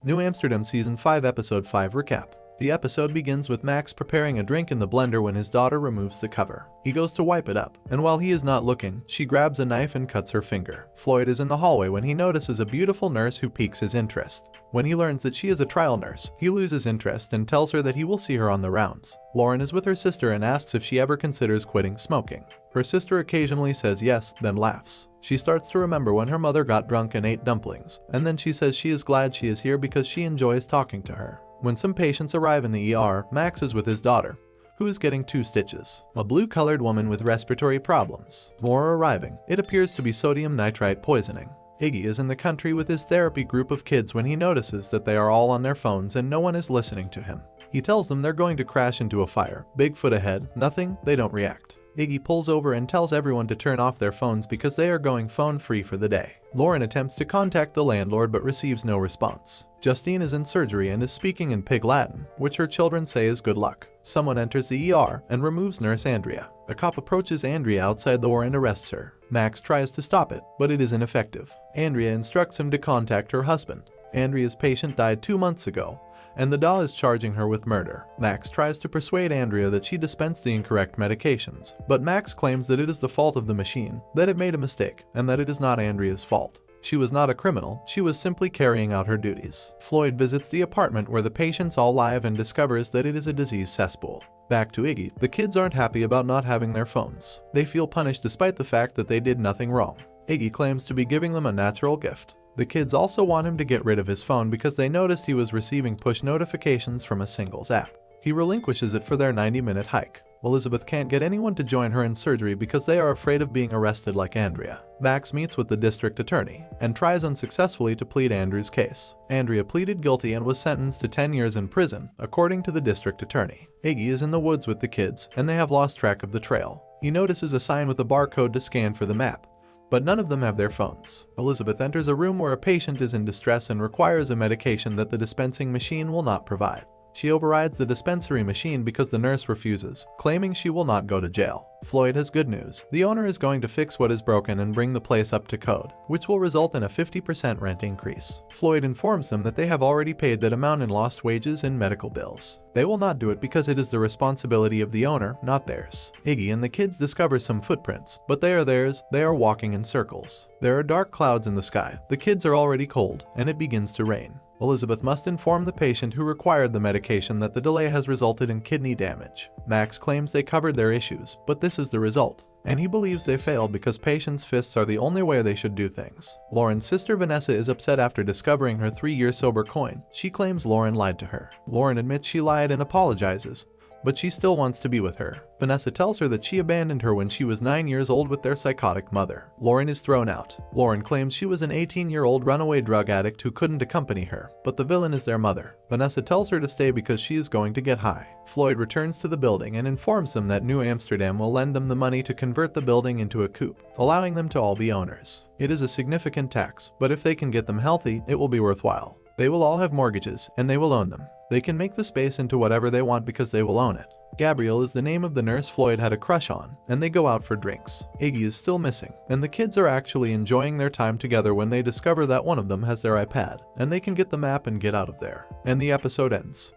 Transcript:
New Amsterdam Season 5 Episode 5 Recap. The episode begins with Max preparing a drink in the blender when his daughter removes the cover. He goes to wipe it up, and while he is not looking, she grabs a knife and cuts her finger. Floyd is in the hallway when he notices a beautiful nurse who piques his interest. When he learns that she is a trial nurse, he loses interest and tells her that he will see her on the rounds. Lauren is with her sister and asks if she ever considers quitting smoking. Her sister occasionally says yes, then laughs. She starts to remember when her mother got drunk and ate dumplings, and then she says she is glad she is here because she enjoys talking to her. When some patients arrive in the ER, Max is with his daughter, who is getting 2 stitches. A blue-colored woman with respiratory problems. More arriving. It appears to be sodium nitrite poisoning. Iggy is in the country with his therapy group of kids when he notices that they are all on their phones and no one is listening to him. He tells them they're going to crash into a fire. Bigfoot ahead, nothing, they don't react. Iggy pulls over and tells everyone to turn off their phones because they are going phone-free for the day. Lauren attempts to contact the landlord but receives no response. Justine is in surgery and is speaking in Pig Latin, which her children say is good luck. Someone enters the ER and removes Nurse Andrea. A cop approaches Andrea outside the door and arrests her. Max tries to stop it, but it is ineffective. Andrea instructs him to contact her husband. Andrea's patient died 2 months ago, and the DA is charging her with murder. Max tries to persuade Andrea that she dispensed the incorrect medications, but Max claims that it is the fault of the machine, that it made a mistake, and that it is not Andrea's fault. She was not a criminal, she was simply carrying out her duties. Floyd visits the apartment where the patients all live and discovers that it is a disease cesspool. Back to Iggy, the kids aren't happy about not having their phones. They feel punished despite the fact that they did nothing wrong. Iggy claims to be giving them a natural gift. The kids also want him to get rid of his phone because they noticed he was receiving push notifications from a singles app. He relinquishes it for their 90-minute hike. Elizabeth can't get anyone to join her in surgery because they are afraid of being arrested like Andrea. Max meets with the district attorney and tries unsuccessfully to plead Andrew's case. Andrea pleaded guilty and was sentenced to 10 years in prison, according to the district attorney. Iggy is in the woods with the kids, and they have lost track of the trail. He notices a sign with a barcode to scan for the map, but none of them have their phones. Elizabeth enters a room where a patient is in distress and requires a medication that the dispensing machine will not provide. She overrides the dispensary machine because the nurse refuses, claiming she will not go to jail. Floyd has good news. The owner is going to fix what is broken and bring the place up to code, which will result in a 50% rent increase. Floyd informs them that they have already paid that amount in lost wages and medical bills. They will not do it because it is the responsibility of the owner, not theirs. Iggy and the kids discover some footprints, but they are theirs. They are walking in circles. There are dark clouds in the sky. The kids are already cold, and it begins to rain. Elizabeth must inform the patient who required the medication that the delay has resulted in kidney damage. Max claims they covered their issues, but this is the result, and he believes they failed because patients' fists are the only way they should do things. Lauren's sister Vanessa is upset after discovering her 3-year sober coin. She claims Lauren lied to her. Lauren admits she lied and apologizes, but she still wants to be with her. Vanessa tells her that she abandoned her when she was 9 years old with their psychotic mother. Lauren is thrown out. Lauren claims she was an 18-year-old runaway drug addict who couldn't accompany her, but the villain is their mother. Vanessa tells her to stay because she is going to get high. Floyd returns to the building and informs them that New Amsterdam will lend them the money to convert the building into a coop, allowing them to all be owners. It is a significant tax, but if they can get them healthy, it will be worthwhile. They will all have mortgages, and they will own them. They can make the space into whatever they want because they will own it. Gabrielle is the name of the nurse Floyd had a crush on, and they go out for drinks. Iggy is still missing, and the kids are actually enjoying their time together when they discover that one of them has their iPad, and they can get the map and get out of there. And the episode ends.